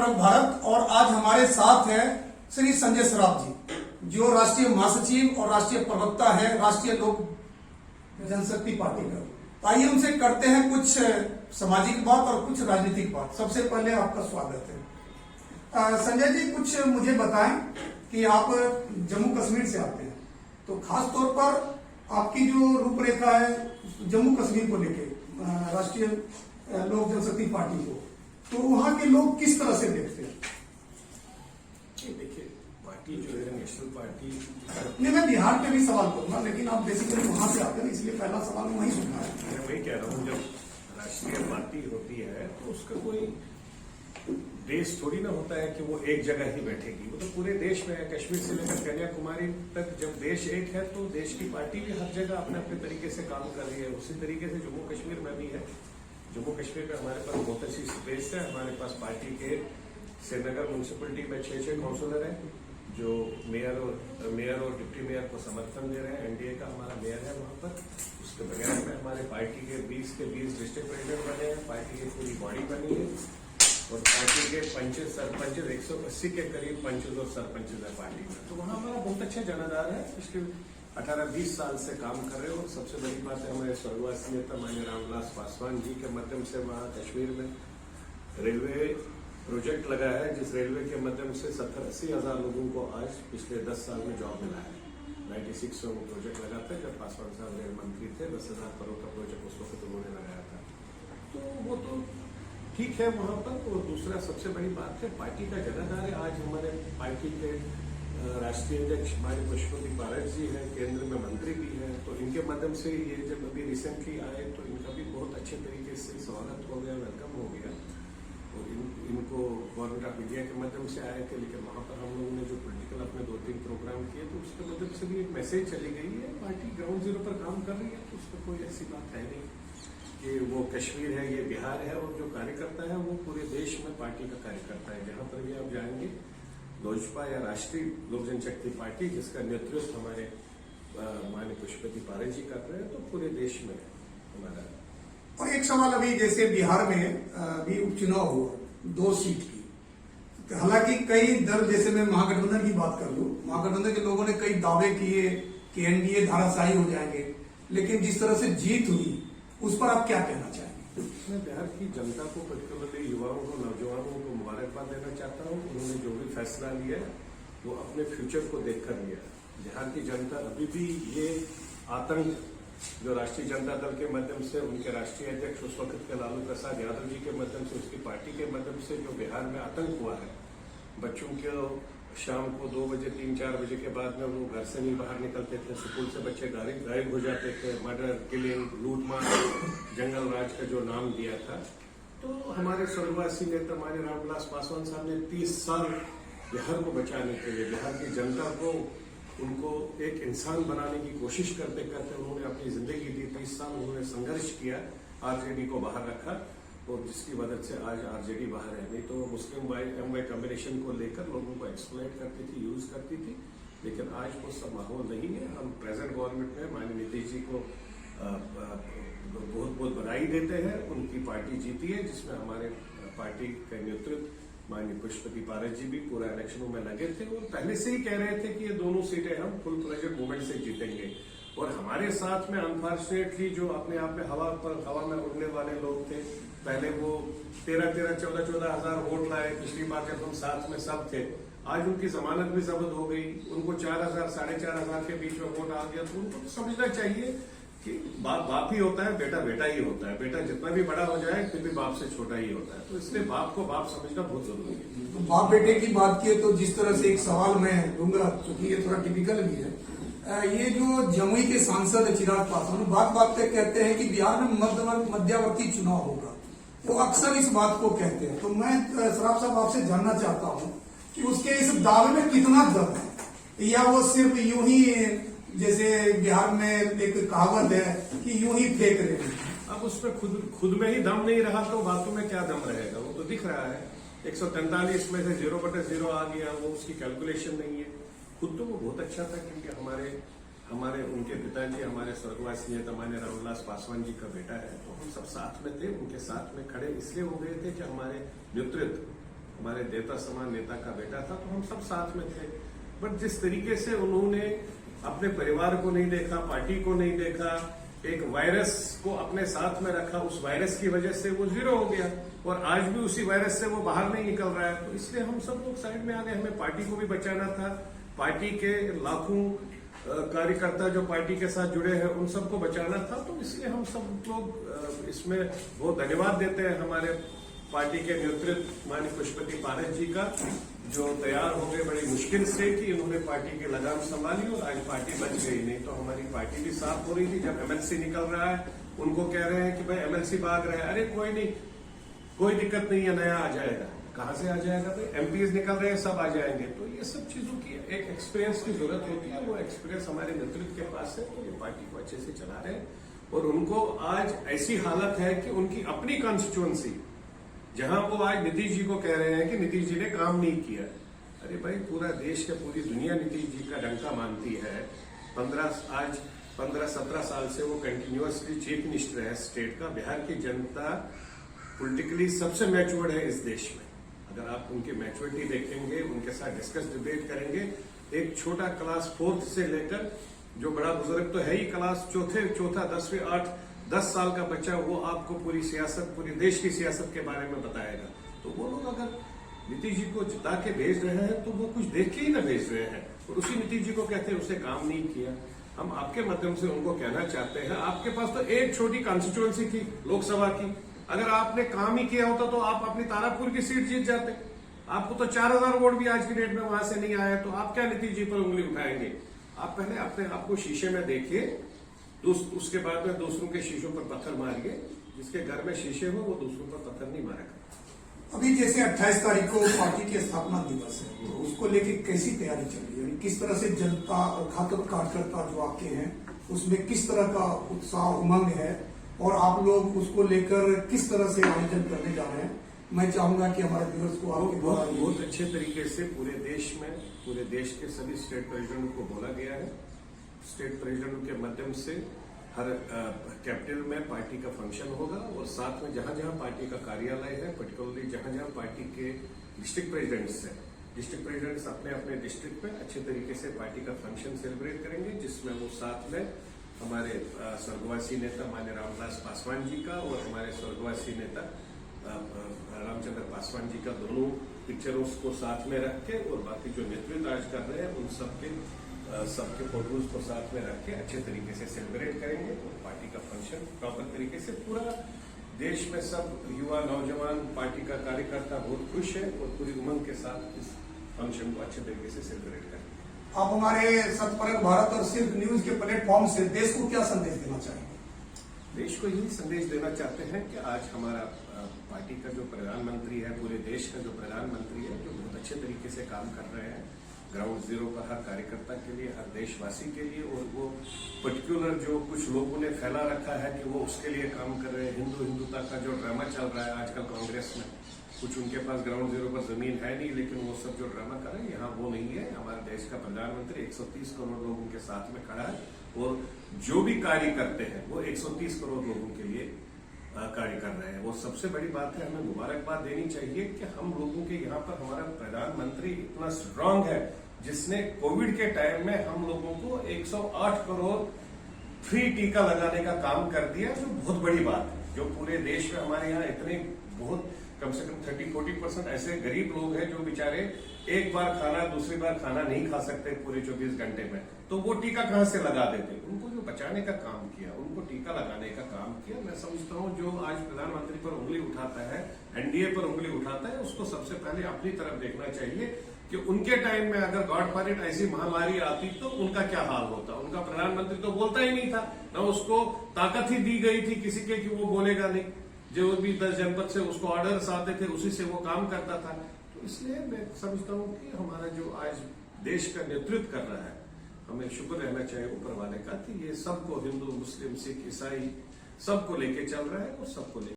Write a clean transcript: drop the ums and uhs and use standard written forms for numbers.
फर्क भारत। और आज हमारे साथ है श्री संजय सराफ जी, जो राष्ट्रीय महासचिव और राष्ट्रीय प्रवक्ता है राष्ट्रीय लोक जनशक्ति पार्टी का। तो आइए उनसे करते हैं कुछ सामाजिक बात और कुछ राजनीतिक बात। सबसे पहले आपका स्वागत है। संजय जी, कुछ मुझे बताएं कि आप जम्मू कश्मीर से आते हैं, तो खास तौर पर आपकी जो रूपरेखा है जम्मू कश्मीर को लेके राष्ट्रीय लोक जनशक्ति पार्टी को, तो वहां के लोग किस तरह से देखते हैं? देखिए, पार्टी जो है नेशनल पार्टी नहीं, मैं बिहार पे भी सवाल करूंगा, लेकिन आप बेसिकली वहां से आते हैं इसलिए पहला सवाल वहीं सुनना है। मैं वही कह रहा हूँ, जब राष्ट्रीय पार्टी होती है तो उसका कोई देश थोड़ी ना होता है कि वो एक जगह ही बैठेगी। वो तो पूरे देश में है, कश्मीर से लेकर कन्याकुमारी तक। जब देश एक है तो देश की पार्टी भी हर जगह अपने अपने तरीके से काम कर रही है। उसी तरीके से जम्मू कश्मीर में भी है। जम्मू कश्मीर में हमारे पास बहुत अच्छी स्पेस है। हमारे पास पार्टी के श्रीनगर म्यूनिसिपलिटी में 6 काउंसिलर हैं जो मेयर और डिप्टी मेयर को समर्थन दे रहे हैं। एनडीए का हमारा मेयर है वहां पर। उसके बगैर में हमारे पार्टी के 20 डिस्ट्रिक्ट प्रेसिडेंट बने हैं। पार्टी की पूरी बॉडी बनी है और पार्टी के पंचेस सरपंच 180 के करीब पंचेस और सरपंच है पार्टी में। तो वहाँ हमारा बहुत अच्छा जनाधार है। पिछले 18-20 साल से काम कर रहे हो। और सबसे बड़ी बात है, हमारे स्वर्गवासी नेता माननीय रामविलास पासवान जी के माध्यम से वहाँ कश्मीर में रेलवे प्रोजेक्ट लगा है, जिस रेलवे के माध्यम से 70-80 हजार लोगों को आज पिछले 10 साल में जॉब मिला है। 96 में वो प्रोजेक्ट लगा था जब पासवान साहब रेल मंत्री थे। 10,000 करोड़ का प्रोजेक्ट उस वक्त उन्होंने लगाया था। तो वो तो ठीक है वहां पर। और दूसरा सबसे बड़ी बात है, पार्टी का जनाधार है। आज हमारे पार्टी के राष्ट्रीय अध्यक्ष हमारे पशुपति पारस जी हैं, केंद्र में मंत्री भी हैं। तो इनके माध्यम से ये जब अभी रिसेंटली आए तो इनका भी बहुत अच्छे तरीके से स्वागत हो गया, वेलकम हो गया। और इनको गवर्नमेंट ऑफ इंडिया के माध्यम से आए थे, लेकिन वहां पर हम लोगों ने जो पॉलिटिकल अपने 2-3 प्रोग्राम किए तो उसके माध्यम से भी एक मैसेज चली गई है। पार्टी ग्राउंड जीरो पर काम कर रही है, तो उसमें कोई ऐसी बात है नहीं कि वो कश्मीर है, ये बिहार है। और जो कार्यकर्ता है वो पूरे देश में पार्टी का कार्यकर्ता है। जहां पर भी आप जाएंगे, लोजपा या राष्ट्रीय लोक जनशक्ति पार्टी जिसका नेतृत्व हमारे माननीय पशुपति पारस जी कर रहे हैं, तो पूरे देश में हमारा। और एक सवाल, अभी जैसे बिहार में भी उपचुनाव हुआ 2 सीट की। हालांकि कई दल, जैसे मैं महागठबंधन की बात कर लूं, महागठबंधन के लोगों ने कई दावे किए कि एनडीए धाराशाही हो जाएंगे, लेकिन जिस तरह से जीत हुई उस पर आप क्या कहना चाहेंगे? मैं बिहार की जनता को, पर्टिकुलरली युवाओं को, नौजवानों को मुबारकबाद देना चाहता हूँ। उन्होंने जो भी फैसला लिया है वो अपने फ्यूचर को देखकर लिया। बिहार की जनता अभी भी ये आतंक जो राष्ट्रीय जनता दल के माध्यम से उनके राष्ट्रीय अध्यक्ष उस वक्त के लालू प्रसाद यादव जी के माध्यम से, उसकी पार्टी के माध्यम से जो बिहार में आतंक हुआ है, बच्चों के शाम को 2 बजे 3-4 बजे के बाद में वो घर से नहीं बाहर निकलते थे। स्कूल से बच्चे गायब हो जाते थे। मर्डर, किलिंग, लूटमार, जंगल राज का जो नाम दिया था। तो हमारे स्वर्गवासी नेता माननीय रामविलास पासवान साहब ने 30 साल बिहार को बचाने के लिए, बिहार की जनता को, उनको एक इंसान बनाने की कोशिश करते करते उन्होंने अपनी जिंदगी दी। 30 साल उन्होंने संघर्ष किया, आरजेडी को बाहर रखा और जिसकी मदद से आज आरजेडी बाहर है। नहीं तो मुस्लिम एमवाई कॉम्बिनेशन को लेकर लोगों को एक्सप्लॉइट करती थी, यूज करती थी। लेकिन आज वो सब माहौल नहीं है। हम प्रेजेंट गवर्नमेंट में माननीय नीतीश जी को बहुत बहुत बधाई देते हैं। उनकी पार्टी जीती है, जिसमें हमारे पार्टी का नेतृत्व माननीय पशुपति पारस जी भी पूरा इलेक्शनों में लगे थे और पहले से ही कह रहे थे कि ये दोनों सीटें हम फुल प्लेजर मूवमेंट से जीतेंगे। और हमारे साथ में अनफॉर्चुनेटली जो अपने आप में हवा में उड़ने वाले लोग थे, पहले वो 13-13, 14-14 हजार वोट लाए पिछली बार जब हम साथ में सब थे। आज उनकी जमानत भी जब्त हो गई, उनको 4,000, 4,500 के बीच में वोट आ गया। तो उनको समझना चाहिए कि बाप ही होता है, बेटा बेटा ही होता है। बेटा जितना भी बड़ा हो जाए फिर भी बाप से छोटा ही होता है। तो इसलिए बाप को बाप समझना बहुत जरूरी है। तो बाप बेटे की बात की तो जिस तरह से एक सवाल मैं दूंगा, क्योंकि ये थोड़ा टिपिकल भी है। ये जो जमुई के सांसद चिराग पासवान बात पे कहते हैं कि बिहार में मध्यावर्ती चुनाव होगा, वो अक्सर इस बात को कहते हैं। तो मैं सराफ साहब आपसे जानना चाहता हूँ कि उसके इस दावे में कितना दम है, या वो सिर्फ यूं ही, जैसे बिहार में एक कहावत है कि यूं ही फेंक रहे हैं। अब उसमें खुद में ही दम नहीं रहा तो बातों में क्या दम रहेगा? वो तो दिख रहा है 143 में से 0/0 आ गया, वो उसकी कैलकुलेशन नहीं है। खुद तो वो बहुत अच्छा था, क्योंकि हमारे उनके पिताजी हमारे स्वर्गवासी नेता माननीय रामविलास पासवान जी का बेटा है। तो हम सब साथ में थे, उनके साथ में खड़े इसलिए हो गए थे कि हमारे नेतृत्व हमारे देवता समान नेता का बेटा था, तो हम सब साथ में थे। बट जिस तरीके से उन्होंने अपने परिवार को नहीं देखा, पार्टी को नहीं देखा, एक वायरस को अपने साथ में रखा, उस वायरस की वजह से वो जीरो हो गया और आज भी उसी वायरस से वो बाहर नहीं निकल रहा है। तो इसलिए हम सब लोग साइड में आ गए, हमें पार्टी को भी बचाना था, पार्टी के लाखों कार्यकर्ता जो पार्टी के साथ जुड़े हैं उन सबको बचाना था। तो इसलिए हम सब लोग इसमें बहुत धन्यवाद देते हैं हमारे पार्टी के नेतृत्व माननीय पुष्पति पारस जी का, जो तैयार हो गए बड़ी मुश्किल से कि इन्होंने पार्टी की लगाम संभाली और आज पार्टी बच गई। नहीं तो हमारी पार्टी भी साफ हो रही थी। जब एमएलसी निकल रहा है, उनको कह रहे हैं कि भाई एमएलसी भाग रहे हैं, अरे कोई नहीं, कोई दिक्कत नहीं है, नया आ जाएगा। कहां से आ जाएगा भाई? एमपीज निकल रहे हैं, सब आ जाएंगे। तो ये सब चीजों की एक एक्सपीरियंस की जरूरत होती है, वो एक्सपीरियंस हमारे नेतृत्व के पास है। तो ये पार्टी को अच्छे से चला रहे हैं और उनको आज ऐसी हालत है कि उनकी अपनी कॉन्स्टिट्यूएंसी, जहां वो आज नीतीश जी को कह रहे हैं कि नीतीश जी ने काम नहीं किया। अरे भाई, पूरा देश या पूरी दुनिया नीतीश जी का डंका मानती है। 15-17 साल से वो कंटिन्यूअसली चीफ मिनिस्टर है स्टेट का। बिहार की जनता पॉलिटिकली सबसे मैच्योर्ड है इस देश में। अगर आप उनकी मैच्योरिटी देखेंगे, उनके साथ डिस्कस डिबेट करेंगे, एक छोटा क्लास 4th से लेकर जो बड़ा बुजुर्ग तो है ही क्लास चौथा 10वीं 10 साल का बच्चा, वो आपको पूरी सियासत, पूरी देश की सियासत के बारे में बताएगा। तो वो लोग अगर नीतीश जी को जिता के भेज रहे हैं तो वो कुछ देख के ही ना भेज रहे हैं और उसी नीतीश जी को कहते हैं उसने काम नहीं किया। हम आपके माध्यम से उनको कहना चाहते हैं, आपके पास तो एक छोटी कॉन्स्टिट्यूएंसी थी लोकसभा की। अगर आपने काम ही किया होता तो आप अपनी तारापुर की सीट जीत जाते। आपको तो 4000 वोट भी आज की डेट में वहां से नहीं आया, तो आप क्या नीतीश जी पर उंगली उठाएंगे? आप पहले अपने आप को शीशे में देखिए, उसके बाद में दूसरों के शीशों पर पत्थर मारिए। जिसके घर में शीशे हो वो दूसरों पर पत्थर नहीं मारेगा। अभी जैसे 28 तारीख को पार्टी के स्थापना दिवस है, तो उसको लेके कैसी तैयारी चल रही है? यानी किस तरह से जनता कार्यकर्ता जो आपके हैं उसमें किस तरह का उत्साह उमंग है और आप लोग उसको लेकर किस तरह से आयोजन करने जा रहे हैं? मैं चाहूंगा कि हमारे व्यूअर्स को आपके बहुत अच्छे तरीके से पूरे देश के सभी स्टेट प्रेसिडेंट को बोला गया है। स्टेट प्रेसिडेंट के माध्यम से हर कैपिटल में पार्टी का फंक्शन होगा और साथ में जहां जहां पार्टी का कार्यालय है, पर्टिकुलरली जहां जहां पार्टी के डिस्ट्रिक्ट प्रेसिडेंट्स हैं, डिस्ट्रिक्ट प्रेसिडेंट्स अपने अपने डिस्ट्रिक्ट में अच्छे तरीके से पार्टी का फंक्शन सेलिब्रेट करेंगे, जिसमें वो साथ में हमारे स्वर्गवासी नेता माननीय रामविलास पासवान जी का और हमारे स्वर्गवासी नेता रामचंद्र पासवान जी का दोनों पिक्चरों को साथ में रख के और बाकी जो नेतृत्व आज कर रहे हैं उन सबके फोटोज को साथ में रख के अच्छे तरीके से सेलिब्रेट करेंगे और पार्टी का फंक्शन प्रॉपर तरीके से पूरा देश में सब युवा नौजवान पार्टी का कार्यकर्ता बहुत खुश है और पूरी उमंग के साथ इस फंक्शन को अच्छे तरीके से सेलिब्रेट करेंगे। आप हमारे सतपरक भारत और सिर्फ न्यूज के प्लेटफॉर्म से देश को क्या संदेश देना चाहेंगे? देश को यही संदेश देना चाहते हैं कि आज हमारा पार्टी का जो प्रधानमंत्री है, पूरे देश का जो प्रधानमंत्री है, जो बहुत अच्छे तरीके से काम कर रहे हैं ग्राउंड जीरो पर हर कार्यकर्ता के लिए, हर देशवासी के लिए। और वो पर्टिकुलर जो कुछ लोगों ने फैला रखा है कि वो उसके लिए काम कर रहे हैं, हिंदुता का जो ड्रामा चल रहा है आजकल कांग्रेस में, कुछ उनके पास ग्राउंड जीरो पर जमीन है नहीं, लेकिन वो सब जो ड्रामा कर रहे हैं यहाँ वो नहीं है। हमारे देश का प्रधानमंत्री 130 करोड़ लोगों के साथ में खड़ा है और जो भी कार्य करते हैं वो 130 करोड़ लोगों के लिए कार्य कर रहे हैं। वो सबसे बड़ी बात है, हमें मुबारकबाद देनी चाहिए कि हम लोगों के यहाँ पर हमारा प्रधानमंत्री इतना स्ट्रांग है, जिसने कोविड के टाइम में हम लोगों को 108 करोड़ फ्री टीका लगाने का काम कर दिया, जो बहुत बड़ी बात है। जो पूरे देश में हमारे यहाँ इतने बहुत कम से कम 30-40% ऐसे गरीब लोग हैं जो बेचारे एक बार खाना दूसरी बार खाना नहीं खा सकते पूरे 24 घंटे में, तो वो टीका कहां से लगा देते? उनको जो बचाने का काम किया, उनको टीका लगाने का काम किया। मैं समझता हूं जो आज प्रधानमंत्री पर उंगली उठाता है, एनडीए पर उंगली उठाता है, उसको सबसे पहले अपनी तरफ देखना चाहिए कि उनके टाइम में अगर गॉड फॉरबिड ऐसी महामारी आती तो उनका क्या हाल होता। उनका प्रधानमंत्री तो बोलता ही नहीं था, न उसको ताकत ही दी गई थी किसी के कि वो बोलेगा नहीं। जो भी 10 जनपद से उसको ऑर्डर्स आते थे उसी से वो काम करता था। तो इसलिए मैं समझता हूं कि हमारा जो आज देश का नेतृत्व कर रहा है, हमें शुक्र रहना चाहिए ऊपर वाले का कि ये सबको, हिंदू मुस्लिम सिख ईसाई सबको लेके चल रहा है और सबको लेके